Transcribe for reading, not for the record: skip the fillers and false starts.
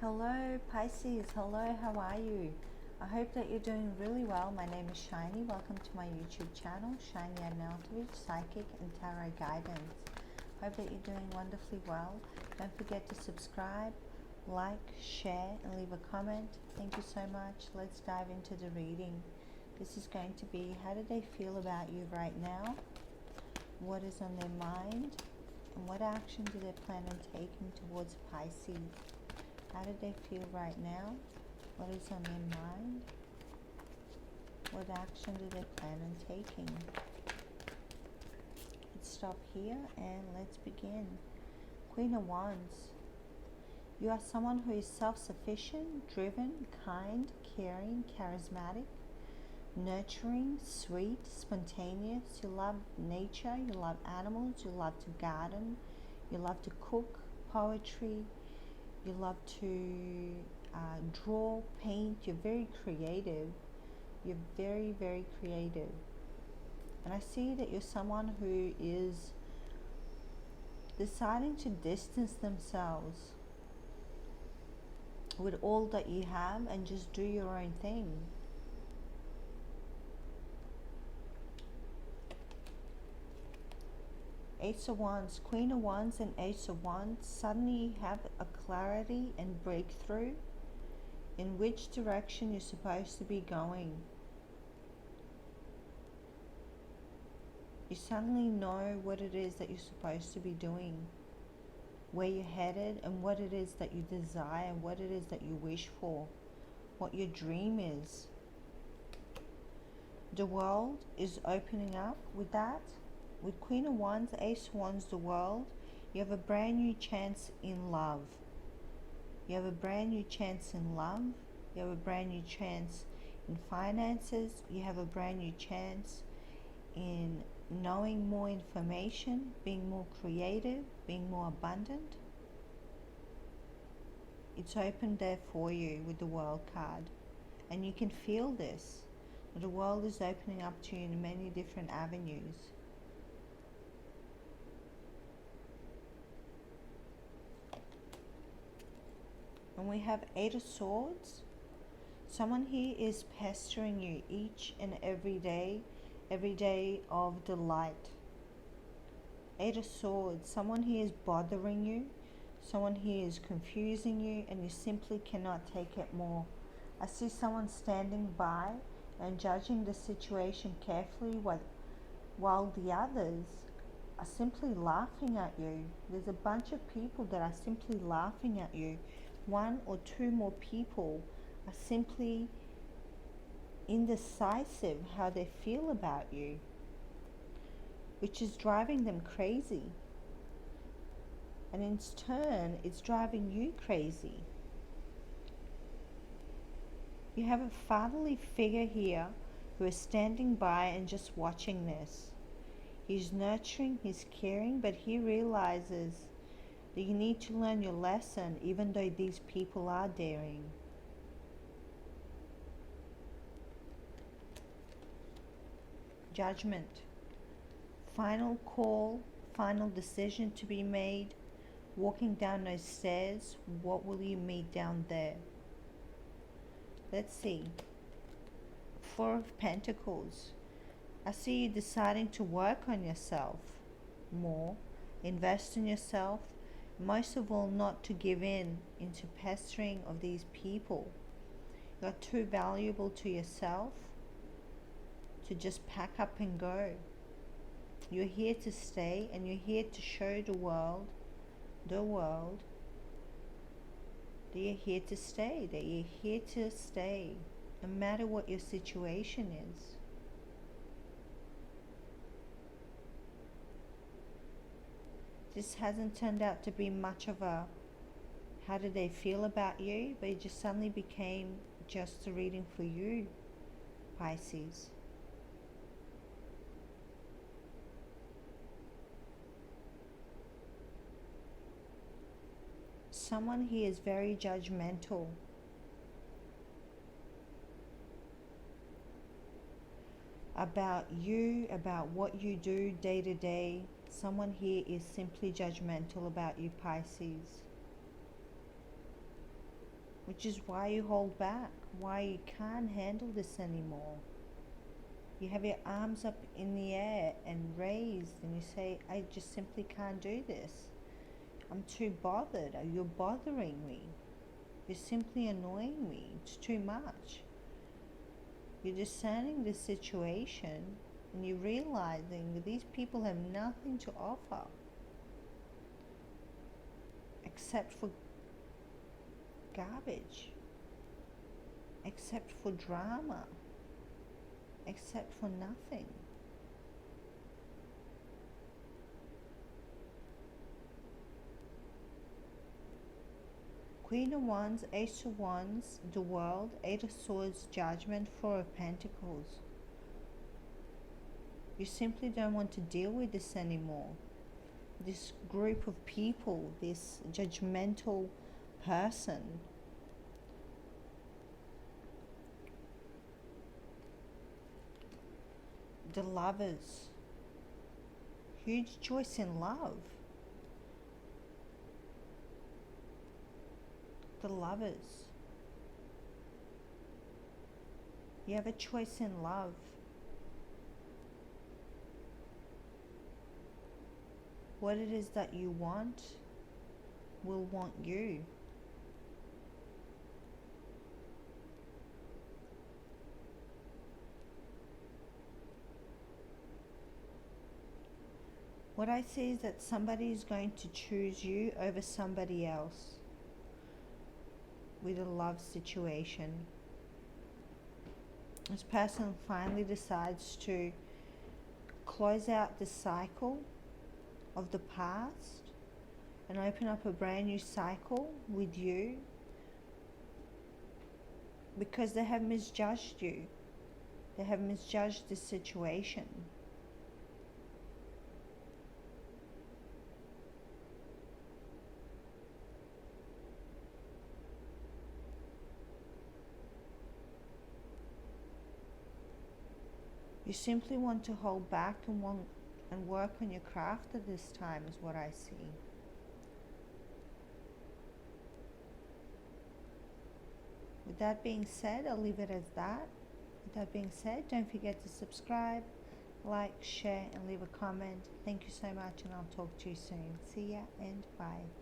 Hello Pisces, hello, how are you? I hope that you're doing really well. My name is Šajni. Welcome to my YouTube channel, Šajni Arnautović, Psychic and Tarot Guidance. Hope that you're doing wonderfully well. Don't forget to subscribe, like, share and leave a comment. Thank you so much. Let's dive into the reading. This is going to be, how do they feel about you right now? What is on their mind? And what action do they plan on taking towards Pisces? How do they feel right now? What is on their mind? What action do they plan on taking? Let's stop here and let's begin. Queen of Wands. You are someone who is self-sufficient, driven, kind, caring, charismatic, nurturing, sweet, spontaneous. You love nature, you love animals, you love to garden, you love to cook, poetry, you love to draw, paint. You're very creative. You're very, very creative. And I see that you're someone who is deciding to distance themselves with all that you have and just do your own thing. Ace of Wands, Queen of Wands and Ace of Wands. Suddenly you have a clarity and breakthrough in which direction you're supposed to be going. You suddenly know what it is that you're supposed to be doing, where you're headed and what it is that you desire, what it is that you wish for, what your dream is. The world is opening up with that. With Queen of Wands, Ace of Wands, the world, you have a brand new chance in love. You have a brand new chance in love. You have a brand new chance in finances. You have a brand new chance in knowing more information, being more creative, being more abundant. It's open there for you with the World card. And you can feel this. The world is opening up to you in many different avenues. And we have Eight of Swords. Someone here is pestering you each and every day of the light. Eight of Swords. Someone here is bothering you. Someone here is confusing you and you simply cannot take it more. I see someone standing by and judging the situation carefully while the others are simply laughing at you. There's a bunch of people that are simply laughing at you. One or two more people are simply indecisive how they feel about you, which is driving them crazy. And in turn, it's driving you crazy. You have a fatherly figure here who is standing by and just watching this. He's nurturing, he's caring, but he realizes that you need to learn your lesson even though these people are daring. Judgment. Final call, final decision to be made. Walking down those stairs, what will you meet down there? Let's see. Four of Pentacles. I see you deciding to work on yourself more, invest in yourself, most of all not to give in into pestering of these people. You're too valuable to yourself to just pack up and go. You're here to stay and you're here to show the world that you're here to stay, no matter what your situation is. This hasn't turned out to be much of a how do they feel about you, but it just suddenly became just a reading for you, Pisces. Someone here is very judgmental. About you, about what you do day to day. Someone here is simply judgmental about you, Pisces. which is why you hold back, why you can't handle this anymore. You have your arms up in the air and raised, and you say, I just simply can't do this. I'm too bothered. You're bothering me. You're simply annoying me. It's too much. You're discerning the situation, and you're realizing that these people have nothing to offer except for garbage, except for drama, except for nothing. Queen of Wands, Ace of Wands, the World, Eight of Swords, Judgment, Four of Pentacles. You simply don't want to deal with this anymore. This group of people, this judgmental person. The Lovers. Huge choice in love. The Lovers. You have a choice in love. What it is that you want will want you. What I see is that somebody is going to choose you over somebody else with a love situation. This person finally decides to close out the cycle of the past and open up a brand new cycle with you, because they have misjudged you. They have misjudged the situation. You simply want to hold back and work on your craft at this time, is what I see. With that being said, I'll leave it as that. With that being said, don't forget to subscribe, like, share, and leave a comment. Thank you so much, and I'll talk to you soon. See ya and bye.